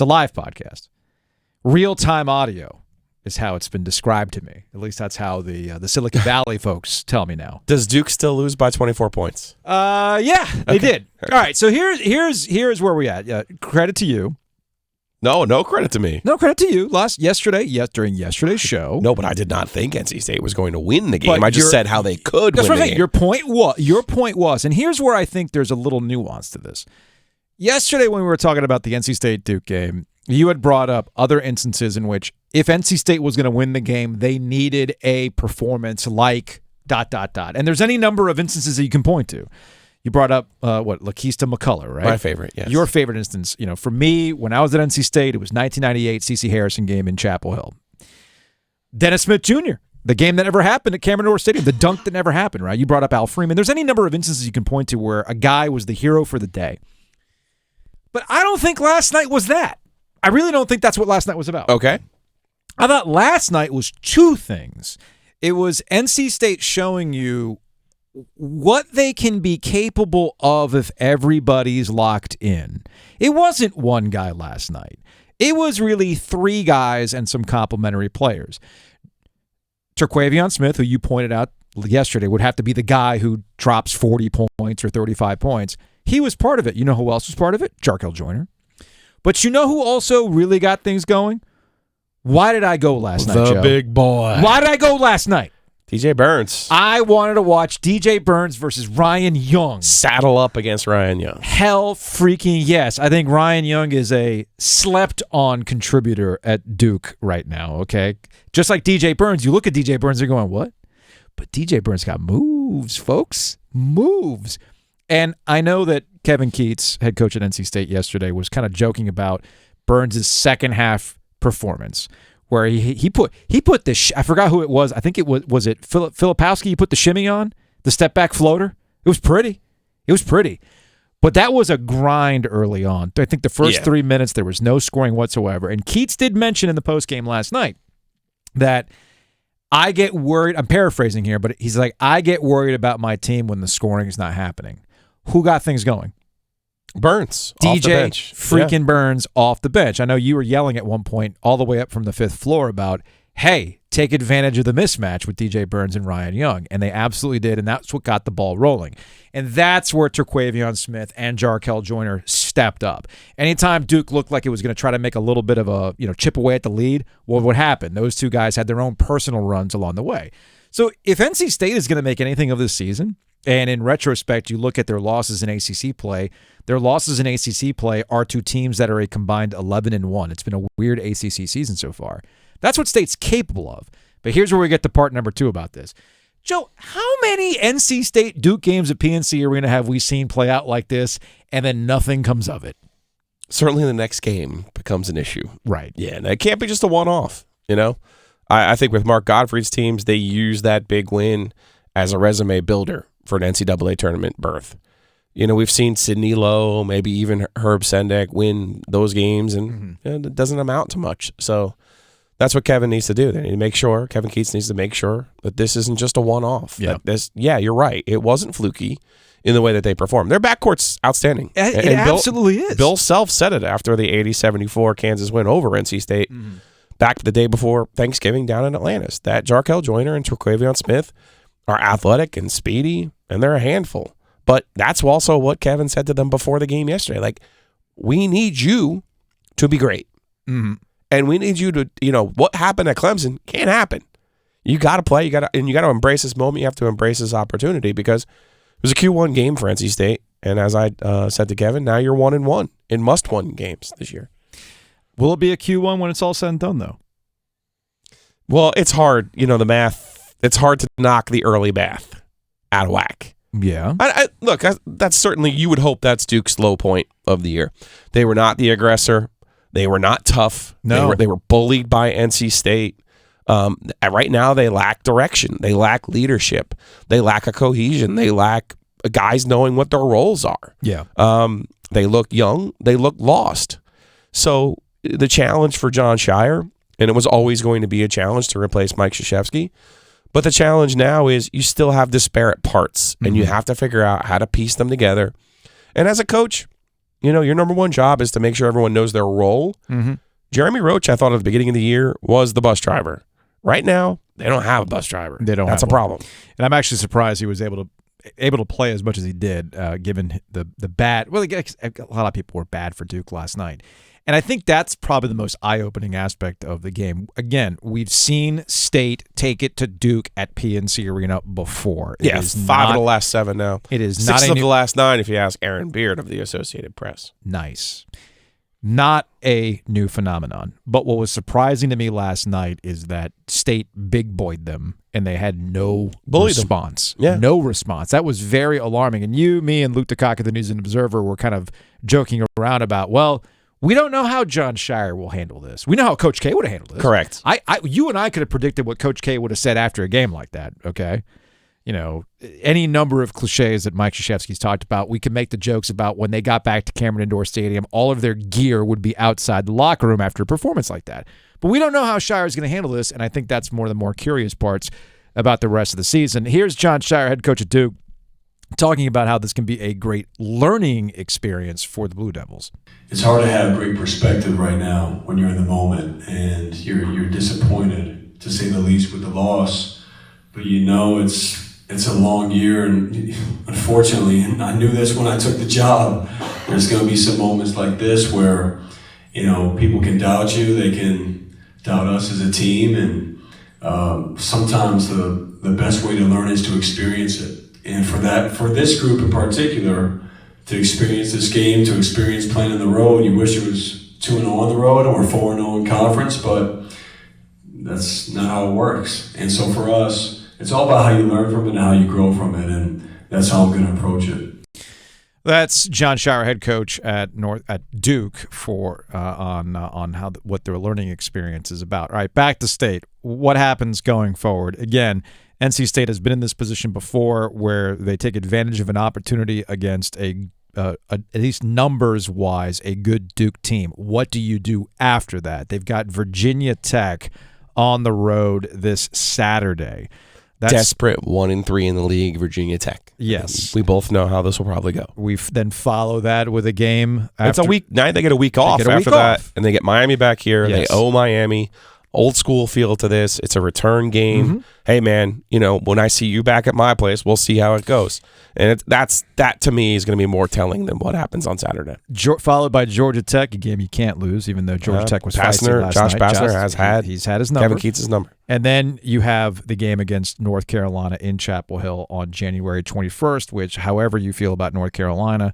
It's a live podcast. Real-time audio is how it's been described to me. At least that's how the Silicon Valley folks tell me now. Does Duke still lose by 24 points? Yeah, they did. All right, so here's where we at. Credit to you. No credit to me. No credit to you. During yesterday's show. No, but I did not think NC State was going to win the game. I just said how they could win the game. Your point was, and here's where I think there's a little nuance to this. Yesterday when we were talking about the NC State-Duke game, you had brought up other instances in which if NC State was going to win the game, they needed a performance like ... And there's any number of instances that you can point to. You brought up, Lakeista McCullough, right? My favorite, yes. Your favorite instance. For me, when I was at NC State, it was 1998 C.C. Harrison game in Chapel Hill. Dennis Smith Jr., the game that never happened at Cameron Indoor Stadium, the dunk that never happened, right? You brought up Al Freeman. There's any number of instances you can point to where a guy was the hero for the day. But I don't think last night was that. I really don't think that's what last night was about. Okay. I thought last night was two things. It was NC State showing you what they can be capable of if everybody's locked in. It wasn't one guy last night. It was really three guys and some complementary players. Terquavion Smith, who you pointed out yesterday, would have to be the guy who drops 40 points or 35 points. He was part of it. You know who else was part of it? Jarkel Joyner. But you know who also really got things going? Why did I go last night, Joe? The big boy. Why did I go last night? DJ Burns. I wanted to watch DJ Burns versus Ryan Young. Saddle up against Ryan Young. Hell freaking yes. I think Ryan Young is a slept-on contributor at Duke right now, okay? Just like DJ Burns. You look at DJ Burns, you're going, what? But DJ Burns got moves, folks. Moves. And I know that Kevin Keats, head coach at NC State yesterday, was kind of joking about Burns' second half performance, where he put the I forgot who it was. I think it was it Filipowski. He put the shimmy on, the step back floater. It was pretty. But that was a grind early on. I think the first 3 minutes there was no scoring whatsoever. And Keats did mention in the postgame last night that I get worried. I'm paraphrasing here, but he's like, I get worried about my team when the scoring is not happening. Who got things going? Burns. DJ off the bench. freaking Burns off the bench. I know you were yelling at one point all the way up from the fifth floor about, hey, take advantage of the mismatch with DJ Burns and Ryan Young. And they absolutely did, and that's what got the ball rolling. And that's where Terquavion Smith and Jarkel Joyner stepped up. Anytime Duke looked like it was going to try to make a little bit of a chip away at the lead, well, what happened? Those two guys had their own personal runs along the way. So if NC State is going to make anything of this season, and in retrospect, you look at their losses in ACC play, their losses in ACC play are to teams that are a combined 11-1. It's been a weird ACC season so far. That's what State's capable of. But here's where we get to part number 2 about this. Joe, how many NC State Duke games at PNC Arena have we seen play out like this, and then nothing comes of it? Certainly the next game becomes an issue. Right. Yeah, and it can't be just a one-off, I think with Mark Godfrey's teams, they use that big win as a resume builder for an NCAA tournament berth. We've seen Sidney Lowe, maybe even Herb Sendek win those games, and it doesn't amount to much. So that's what Kevin needs to do. They need to make sure, Kevin Keats needs to make sure that this isn't just a one-off. Yeah. You're right. It wasn't fluky in the way that they performed. Their backcourt's outstanding. It absolutely is. Bill Self said it after the 80-74 Kansas win over NC State back the day before Thanksgiving down in Atlantis. That Jarkel Joyner and Terquavion Smith are athletic and speedy, and they're a handful. But that's also what Kevin said to them before the game yesterday. Like, we need you to be great. Mm-hmm. And we need you to, what happened at Clemson can't happen. You got to play. You got to embrace this moment. You have to embrace this opportunity because it was a Q1 game for NC State. And as I said to Kevin, now you're 1-1 in must-win games this year. Will it be a Q1 when it's all said and done, though? Well, it's hard. The math, it's hard to knock the early bath out of whack. Yeah. Look, that's certainly, you would hope that's Duke's low point of the year. They were not the aggressor. They were not tough. No. They were bullied by NC State. Right now, they lack direction. They lack leadership. They lack a cohesion. They lack guys knowing what their roles are. Yeah. They look young. They look lost. So the challenge for John Shire, and it was always going to be a challenge to replace Mike Krzyzewski, but the challenge now is you still have disparate parts, and you have to figure out how to piece them together. And as a coach, Your number one job is to make sure everyone knows their role. Mm-hmm. Jeremy Roach, I thought at the beginning of the year, was the bus driver. Right now, they don't have a bus driver. They don't. That's a problem. And I'm actually surprised he was able to play as much as he did, given the bad. Well, a lot of people were bad for Duke last night. And I think that's probably the most eye-opening aspect of the game. Again, we've seen State take it to Duke at PNC Arena before. It is 5 of the last 7 now. It is 6 of the last 9 if you ask Aaron Beard of the Associated Press. Nice. Not a new phenomenon. But what was surprising to me last night is that State big-boyed them, and they had no response. Yeah. No response. That was very alarming. And you, me, and Luke DeCock of the News and Observer were kind of joking around about, well, we don't know how John Shire will handle this. We know how Coach K would have handled this. Correct. You and I could have predicted what Coach K would have said after a game like that, okay? Any number of cliches that Mike Krzyzewski's talked about, we can make the jokes about when they got back to Cameron Indoor Stadium, all of their gear would be outside the locker room after a performance like that. But we don't know how Shire is going to handle this, and I think that's one of the more curious parts about the rest of the season. Here's John Shire, head coach at Duke, talking about how this can be a great learning experience for the Blue Devils. It's hard to have great perspective right now when you're in the moment, and you're disappointed, to say the least, with the loss. But it's a long year, and unfortunately, and I knew this when I took the job, there's going to be some moments like this where, people can doubt you, they can doubt us as a team, and sometimes the best way to learn is to experience it. And for this group in particular, to experience this game, to experience playing on the road, you wish it was 2-0 on the road or 4-0 in conference, but that's not how it works. And so for us, it's all about how you learn from it and how you grow from it, and that's how I'm going to approach it. That's John Shire, head coach at Duke, for on what their learning experience is about. All right, back to State. What happens going forward? Again, NC State has been in this position before, where they take advantage of an opportunity against at least numbers-wise, a good Duke team. What do you do after that? They've got Virginia Tech on the road this Saturday. That's desperate 1-3 in the league, Virginia Tech. Yes. We both know how this will probably go. We then follow that with a game. It's a week. Now they get a week off after that, and they get Miami back here. Yes. They owe Miami. Old school feel to this. It's a return game. Mm-hmm. Hey, man, when I see you back at my place, we'll see how it goes. And that to me is going to be more telling than what happens on Saturday. Followed by Georgia Tech, a game you can't lose, even though Georgia Tech was feisty last Josh night. Pastner He's had his number. Kevin Keats' number. And then you have the game against North Carolina in Chapel Hill on January 21st, which, however you feel about North Carolina,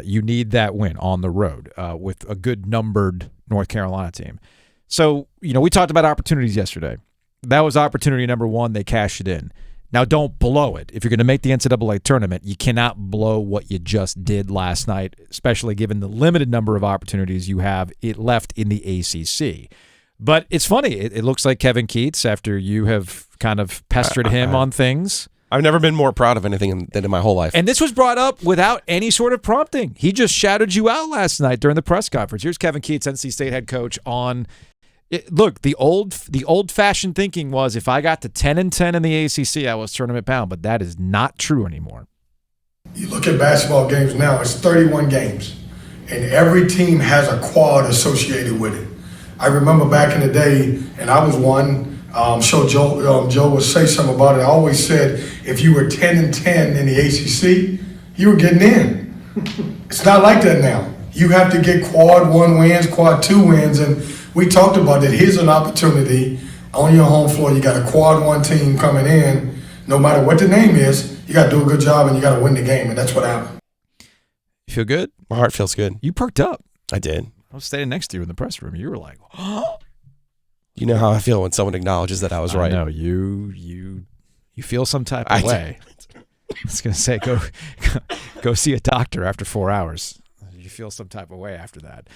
you need that win on the road with a good numbered North Carolina team. So, we talked about opportunities yesterday. That was opportunity number one. They cashed it in. Now, don't blow it. If you're going to make the NCAA tournament, you cannot blow what you just did last night, especially given the limited number of opportunities you have left in the ACC. But it's funny. It looks like Kevin Keats, after you have kind of pestered him on things. I've never been more proud of anything than in my whole life. And this was brought up without any sort of prompting. He just shouted you out last night during the press conference. Here's Kevin Keats, NC State head coach, on look, the old-fashioned thinking was if I got to 10-10 in the ACC, I was tournament bound, but that is not true anymore. You look at basketball games now, it's 31 games, and every team has a quad associated with it. I remember back in the day, and I was one, sure Joe would say something about it. I always said if you were 10-10 in the ACC, you were getting in. It's not like that now. You have to get quad 1 wins, quad 2 wins, and we talked about that. Here's an opportunity on your home floor. You got a quad 1 team coming in. No matter what the name is, you got to do a good job and you got to win the game, and that's what happened. You feel good? My heart feels good. You perked up. I did. I was standing next to you in the press room. You were like, oh. You know how I feel when someone acknowledges that I was right. No, you feel some type of way. I was going to say, go see a doctor after 4 hours. You feel some type of way after that.